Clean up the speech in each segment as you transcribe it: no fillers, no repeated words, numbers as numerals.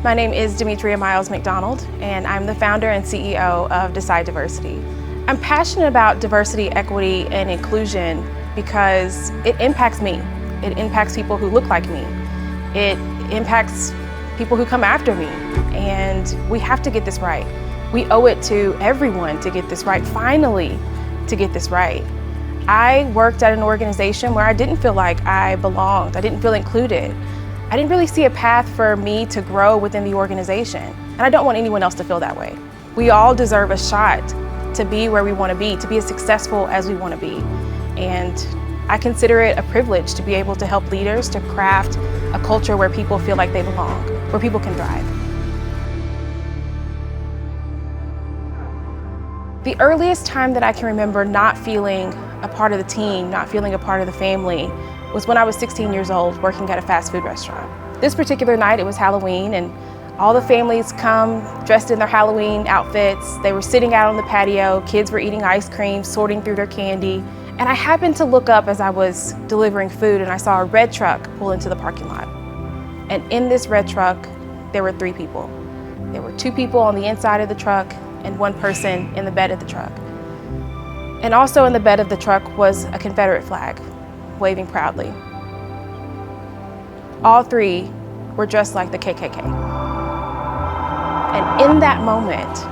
My name is Demetria McDonald, and I'm the founder and CEO of Decide Diversity. I'm passionate about diversity, equity, and inclusion because it impacts me. It impacts people who look like me. It impacts people who come after me, and we have to get this right. We owe it to everyone to get this right, finally to get this right. I worked at an organization where I didn't feel like I belonged. I didn't feel included. I didn't really see a path for me to grow within the organization, and I don't want anyone else to feel that way. We all deserve a shot to be where we want to be as successful as we want to be. And I consider it a privilege to be able to help leaders to craft a culture where people feel like they belong, where people can thrive. The earliest time that I can remember not feeling a part of the team, not feeling a part of the family, was when I was 16 years old working at a fast food restaurant. This particular night, it was Halloween, and all the families come dressed in their Halloween outfits. They were sitting out on the patio, kids were eating ice cream, sorting through their candy. And I happened to look up as I was delivering food, and I saw a red truck pull into the parking lot. And in this red truck, there were 3 people. There were 2 people on the inside of the truck and 1 person in the bed of the truck. And also in the bed of the truck was a Confederate flag, waving proudly. All 3 were dressed like the KKK. And in that moment,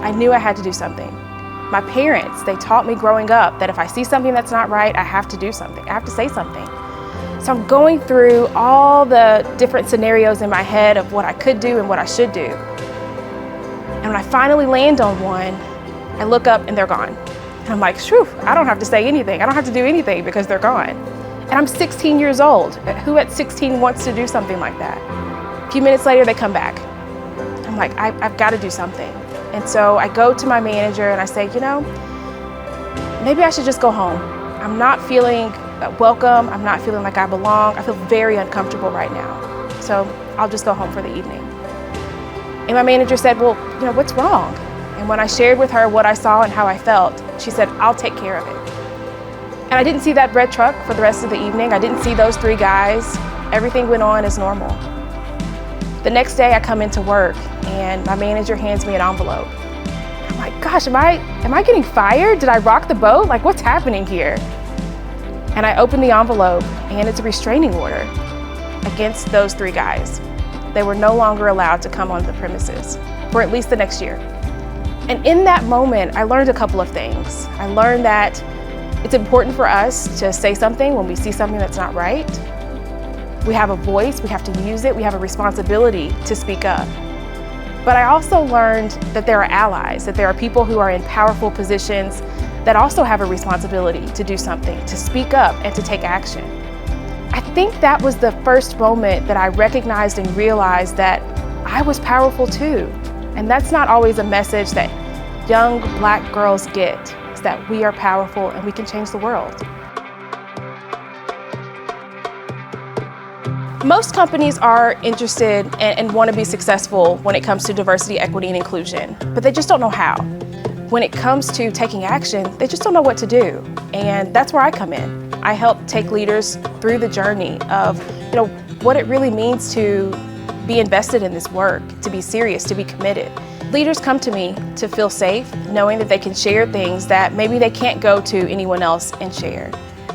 I knew I had to do something. My parents, they taught me growing up that if I see something that's not right, I have to do something. I have to say something. So I'm going through all the different scenarios in my head of what I could do and what I should do. And when I finally land on one, I look up and they're gone. And I'm like, phew, I don't have to say anything. I don't have to do anything because they're gone. And I'm 16 years old. Who at 16 wants to do something like that? A few minutes later, they come back. I'm like, I've got to do something. And so I go to my manager and I say, maybe I should just go home. I'm not feeling welcome. I'm not feeling like I belong. I feel very uncomfortable right now. So I'll just go home for the evening. And my manager said, well, what's wrong? And when I shared with her what I saw and how I felt, she said, I'll take care of it. And I didn't see that red truck for the rest of the evening. I didn't see those 3 guys. Everything went on as normal. The next day I come into work and my manager hands me an envelope. I'm like, gosh, am I getting fired? Did I rock the boat? Like, what's happening here? And I open the envelope and it's a restraining order against those 3 guys. They were no longer allowed to come on the premises for at least the next year. And in that moment, I learned a couple of things. I learned that it's important for us to say something when we see something that's not right. We have a voice, we have to use it, we have a responsibility to speak up. But I also learned that there are allies, that there are people who are in powerful positions that also have a responsibility to do something, to speak up and to take action. I think that was the first moment that I recognized and realized that I was powerful too. And that's not always a message that young Black girls get, is that we are powerful and we can change the world. Most companies are interested and want to be successful when it comes to diversity, equity, and inclusion, but they just don't know how. When it comes to taking action, they just don't know what to do. And that's where I come in. I help take leaders through the journey of what it really means to be invested in this work, to be serious, to be committed. Leaders come to me to feel safe, knowing that they can share things that maybe they can't go to anyone else and share.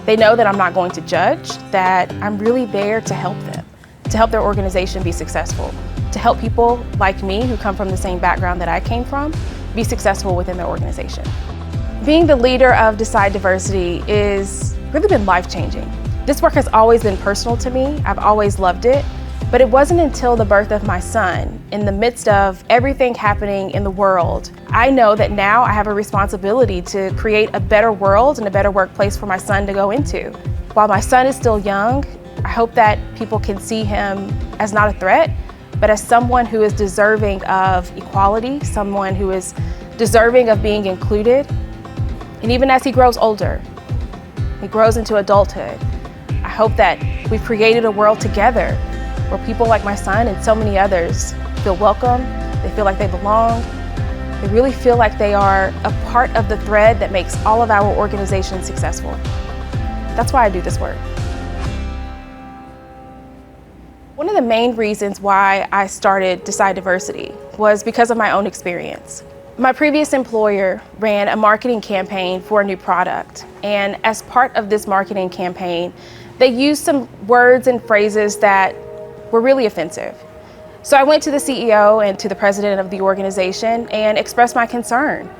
They know that I'm not going to judge, that I'm really there to help them, to help their organization be successful, to help people like me who come from the same background that I came from be successful within their organization. Being the leader of Decide Diversity is really been life-changing. This work has always been personal to me. I've always loved it. But it wasn't until the birth of my son, in the midst of everything happening in the world, I know that now I have a responsibility to create a better world and a better workplace for my son to go into. While my son is still young, I hope that people can see him as not a threat, but as someone who is deserving of equality, someone who is deserving of being included. And even as he grows older, he grows into adulthood, I hope that we've created a world together where people like my son and so many others feel welcome, they feel like they belong, they really feel like they are a part of the thread that makes all of our organizations successful. That's why I do this work. One of the main reasons why I started Decide Diversity was because of my own experience. My previous employer ran a marketing campaign for a new product, and as part of this marketing campaign, they used some words and phrases that were really offensive. So I went to the CEO and to the president of the organization and expressed my concern,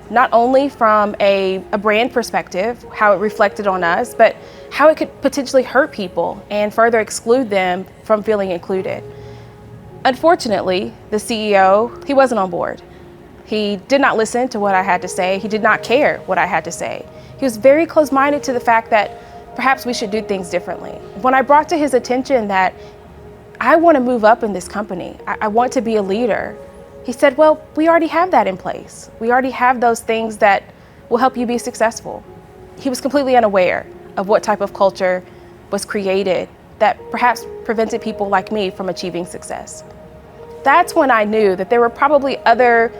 not only from a brand perspective, how it reflected on us, but how it could potentially hurt people and further exclude them from feeling included. Unfortunately, the CEO, he wasn't on board. He did not listen to what I had to say. He did not care what I had to say. He was very close-minded to the fact that perhaps we should do things differently. When I brought to his attention that I want to move up in this company, I want to be a leader, he said, well, we already have that in place. We already have those things that will help you be successful. He was completely unaware of what type of culture was created that perhaps prevented people like me from achieving success. That's when I knew that there were probably other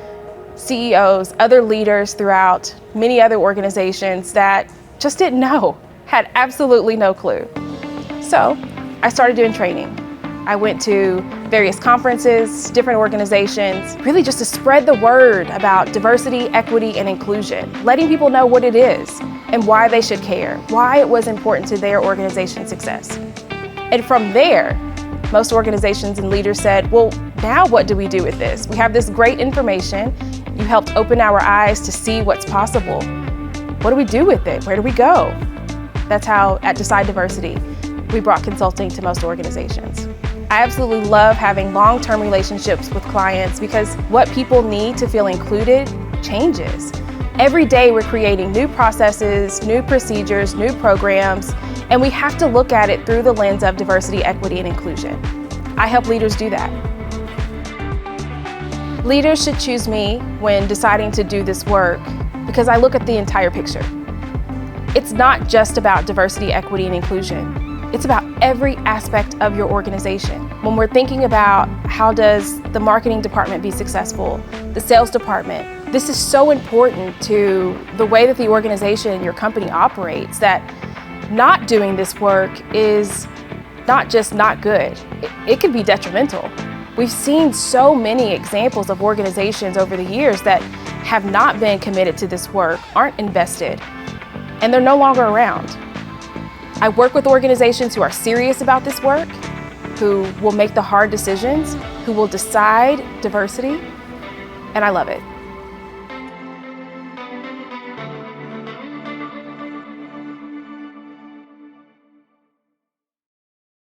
CEOs, other leaders throughout many other organizations that just didn't know, had absolutely no clue. So I started doing training. I went to various conferences, different organizations, really just to spread the word about diversity, equity, and inclusion, letting people know what it is and why they should care, why it was important to their organization's success. And from there, most organizations and leaders said, well, now what do we do with this? We have this great information. You helped open our eyes to see what's possible. What do we do with it? Where do we go? That's how at Decide Diversity, we brought consulting to most organizations. I absolutely love having long-term relationships with clients because what people need to feel included changes. Every day we're creating new processes, new procedures, new programs, and we have to look at it through the lens of diversity, equity, and inclusion. I help leaders do that. Leaders should choose me when deciding to do this work because I look at the entire picture. It's not just about diversity, equity, and inclusion. It's about every aspect of your organization. When we're thinking about how does the marketing department be successful, the sales department, this is so important to the way that the organization, your company operates, that not doing this work is not just not good, it can be detrimental. We've seen so many examples of organizations over the years that have not been committed to this work, aren't invested, and they're no longer around. I work with organizations who are serious about this work, who will make the hard decisions, who will decide diversity, and I love it.